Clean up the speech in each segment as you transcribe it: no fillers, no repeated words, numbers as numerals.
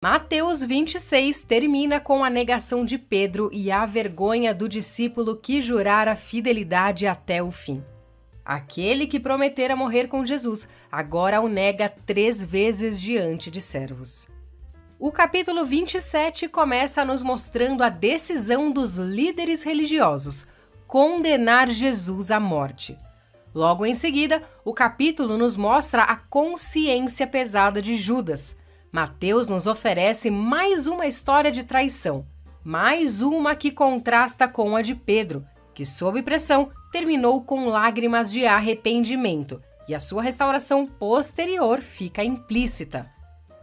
Mateus 26 termina com a negação de Pedro e a vergonha do discípulo que jurara fidelidade até o fim. Aquele que prometera morrer com Jesus, agora o nega 3 vezes diante de servos. O capítulo 27 começa nos mostrando a decisão dos líderes religiosos, condenar Jesus à morte. Logo em seguida, o capítulo nos mostra a consciência pesada de Judas. Mateus nos oferece mais uma história de traição, mais uma que contrasta com a de Pedro, que sob pressão terminou com lágrimas de arrependimento e a sua restauração posterior fica implícita.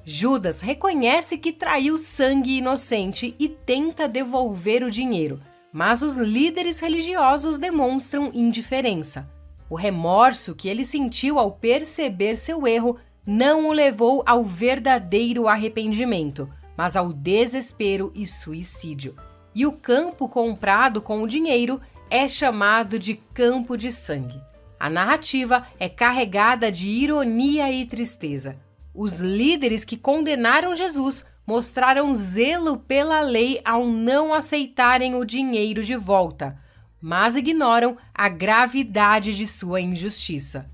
Judas reconhece que traiu sangue inocente e tenta devolver o dinheiro, mas os líderes religiosos demonstram indiferença. O remorso que ele sentiu ao perceber seu erro não o levou ao verdadeiro arrependimento, mas ao desespero e suicídio. E o campo comprado com o dinheiro é chamado de campo de sangue. A narrativa é carregada de ironia e tristeza. Os líderes que condenaram Jesus mostraram zelo pela lei ao não aceitarem o dinheiro de volta, mas ignoram a gravidade de sua injustiça.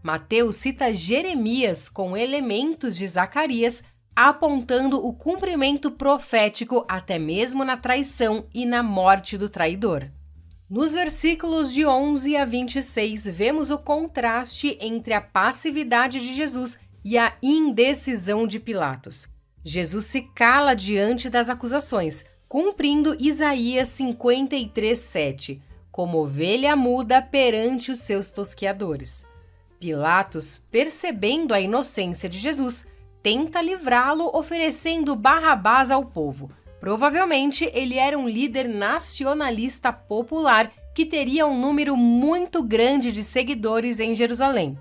Mateus cita Jeremias com elementos de Zacarias, apontando o cumprimento profético até mesmo na traição e na morte do traidor. Nos versículos de 11 a 26, vemos o contraste entre a passividade de Jesus e a indecisão de Pilatos. Jesus se cala diante das acusações, cumprindo Isaías 53:7, como ovelha muda perante os seus tosqueadores. Pilatos, percebendo a inocência de Jesus, tenta livrá-lo oferecendo Barrabás ao povo. Provavelmente ele era um líder nacionalista popular que teria um número muito grande de seguidores em Jerusalém.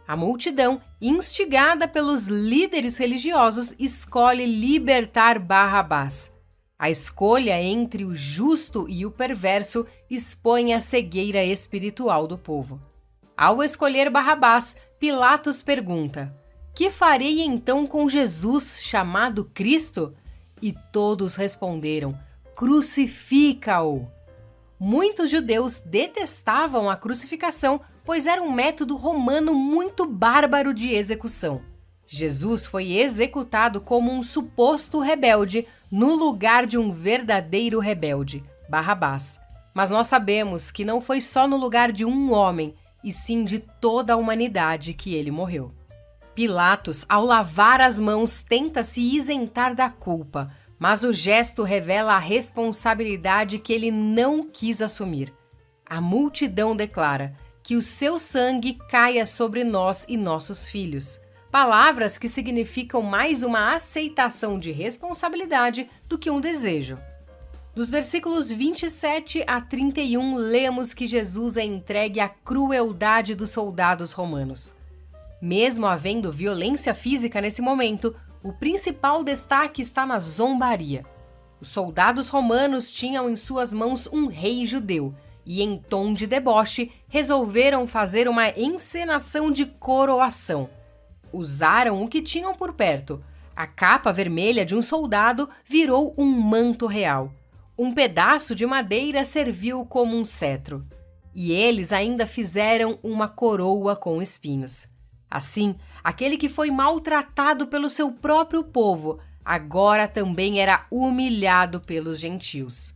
A multidão, instigada pelos líderes religiosos, escolhe libertar Barrabás. A escolha entre o justo e o perverso expõe a cegueira espiritual do povo. Ao escolher Barrabás, Pilatos pergunta: "Que farei então com Jesus chamado Cristo?" E todos responderam: "Crucifica-o!" Muitos judeus detestavam a crucificação, pois era um método romano muito bárbaro de execução. Jesus foi executado como um suposto rebelde no lugar de um verdadeiro rebelde, Barrabás. Mas nós sabemos que não foi só no lugar de um homem, e sim de toda a humanidade que ele morreu. Pilatos, ao lavar as mãos, tenta se isentar da culpa, mas o gesto revela a responsabilidade que ele não quis assumir. A multidão declara: "Que o seu sangue caia sobre nós e nossos filhos." Palavras que significam mais uma aceitação de responsabilidade do que um desejo. Dos versículos 27 a 31, lemos que Jesus é entregue à crueldade dos soldados romanos. Mesmo havendo violência física nesse momento, o principal destaque está na zombaria. Os soldados romanos tinham em suas mãos um rei judeu e, em tom de deboche, resolveram fazer uma encenação de coroação. Usaram o que tinham por perto. A capa vermelha de um soldado virou um manto real. Um pedaço de madeira serviu como um cetro. E eles ainda fizeram uma coroa com espinhos. Assim, aquele que foi maltratado pelo seu próprio povo, agora também era humilhado pelos gentios.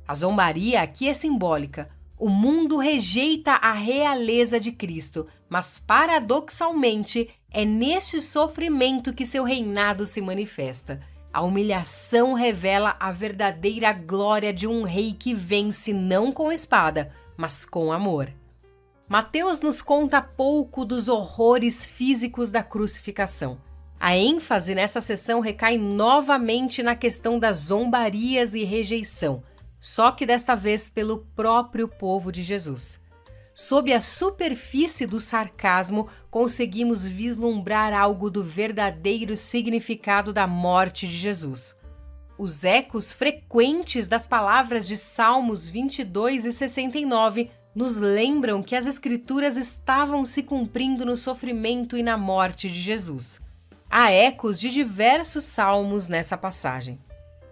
A zombaria aqui é simbólica. O mundo rejeita a realeza de Cristo, mas paradoxalmente é neste sofrimento que seu reinado se manifesta. A humilhação revela a verdadeira glória de um rei que vence não com espada, mas com amor. Mateus nos conta pouco dos horrores físicos da crucificação. A ênfase nessa sessão recai novamente na questão das zombarias e rejeição, só que desta vez pelo próprio povo de Jesus. Sob a superfície do sarcasmo, conseguimos vislumbrar algo do verdadeiro significado da morte de Jesus. Os ecos frequentes das palavras de Salmos 22 e 69 nos lembram que as Escrituras estavam se cumprindo no sofrimento e na morte de Jesus. Há ecos de diversos salmos nessa passagem.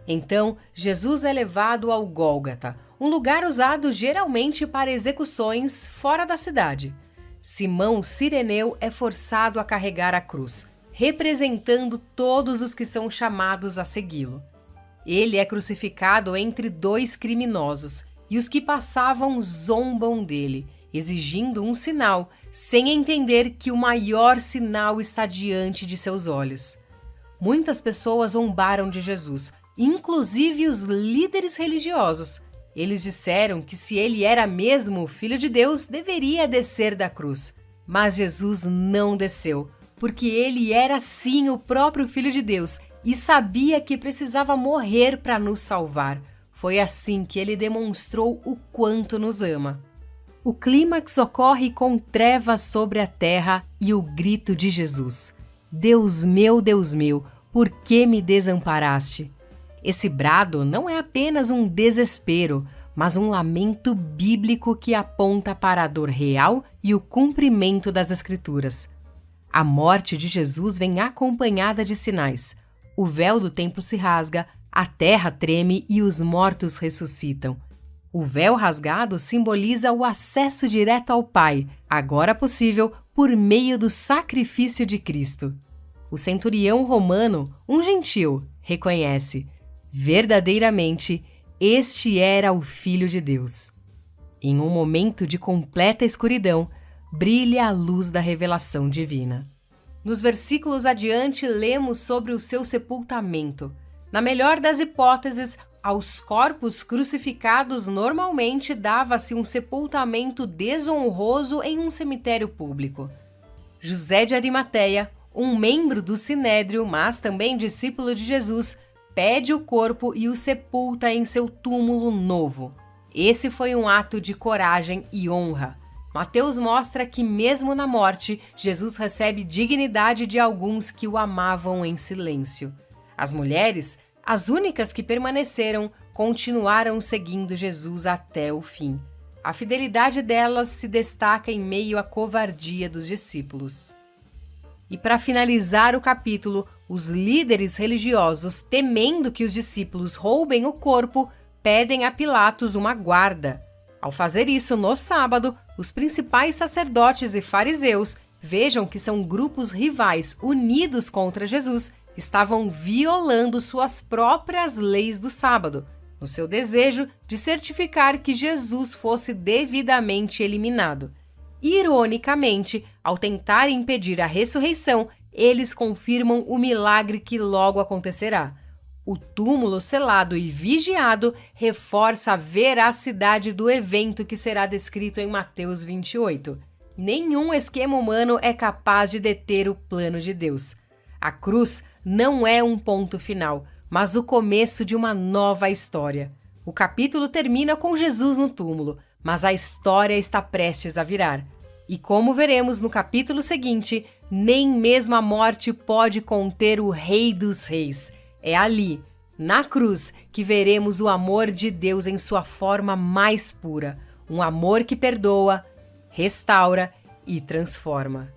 Então, Jesus é levado ao Gólgota, um lugar usado geralmente para execuções fora da cidade. Simão o Cireneu é forçado a carregar a cruz, representando todos os que são chamados a segui-lo. Ele é crucificado entre dois criminosos, e os que passavam zombam dele, exigindo um sinal, sem entender que o maior sinal está diante de seus olhos. Muitas pessoas zombaram de Jesus, inclusive os líderes religiosos. Eles disseram que se ele era mesmo o Filho de Deus, deveria descer da cruz. Mas Jesus não desceu, porque ele era sim o próprio Filho de Deus e sabia que precisava morrer para nos salvar. Foi assim que ele demonstrou o quanto nos ama. O clímax ocorre com trevas sobre a terra e o grito de Jesus: Deus meu, por que me desamparaste? Esse brado não é apenas um desespero, mas um lamento bíblico que aponta para a dor real e o cumprimento das Escrituras. A morte de Jesus vem acompanhada de sinais. O véu do templo se rasga, a terra treme e os mortos ressuscitam. O véu rasgado simboliza o acesso direto ao Pai, agora possível por meio do sacrifício de Cristo. O centurião romano, um gentil, reconhece: verdadeiramente, este era o Filho de Deus. Em um momento de completa escuridão, brilha a luz da revelação divina. Nos versículos adiante, lemos sobre o seu sepultamento. Na melhor das hipóteses, aos corpos crucificados normalmente dava-se um sepultamento desonroso em um cemitério público. José de Arimateia, um membro do Sinédrio, mas também discípulo de Jesus, pede o corpo e o sepulta em seu túmulo novo. Esse foi um ato de coragem e honra. Mateus mostra que, mesmo na morte, Jesus recebe dignidade de alguns que o amavam em silêncio. As mulheres, as únicas que permaneceram, continuaram seguindo Jesus até o fim. A fidelidade delas se destaca em meio à covardia dos discípulos. E para finalizar o capítulo, os líderes religiosos, temendo que os discípulos roubem o corpo, pedem a Pilatos uma guarda. Ao fazer isso no sábado, os principais sacerdotes e fariseus, vejam que são grupos rivais unidos contra Jesus, estavam violando suas próprias leis do sábado, no seu desejo de certificar que Jesus fosse devidamente eliminado. Ironicamente, ao tentar impedir a ressurreição, eles confirmam o milagre que logo acontecerá. O túmulo selado e vigiado reforça a veracidade do evento que será descrito em Mateus 28. Nenhum esquema humano é capaz de deter o plano de Deus. A cruz não é um ponto final, mas o começo de uma nova história. O capítulo termina com Jesus no túmulo, mas a história está prestes a virar. E como veremos no capítulo seguinte, nem mesmo a morte pode conter o Rei dos Reis. É ali, na cruz, que veremos o amor de Deus em sua forma mais pura. Um amor que perdoa, restaura e transforma.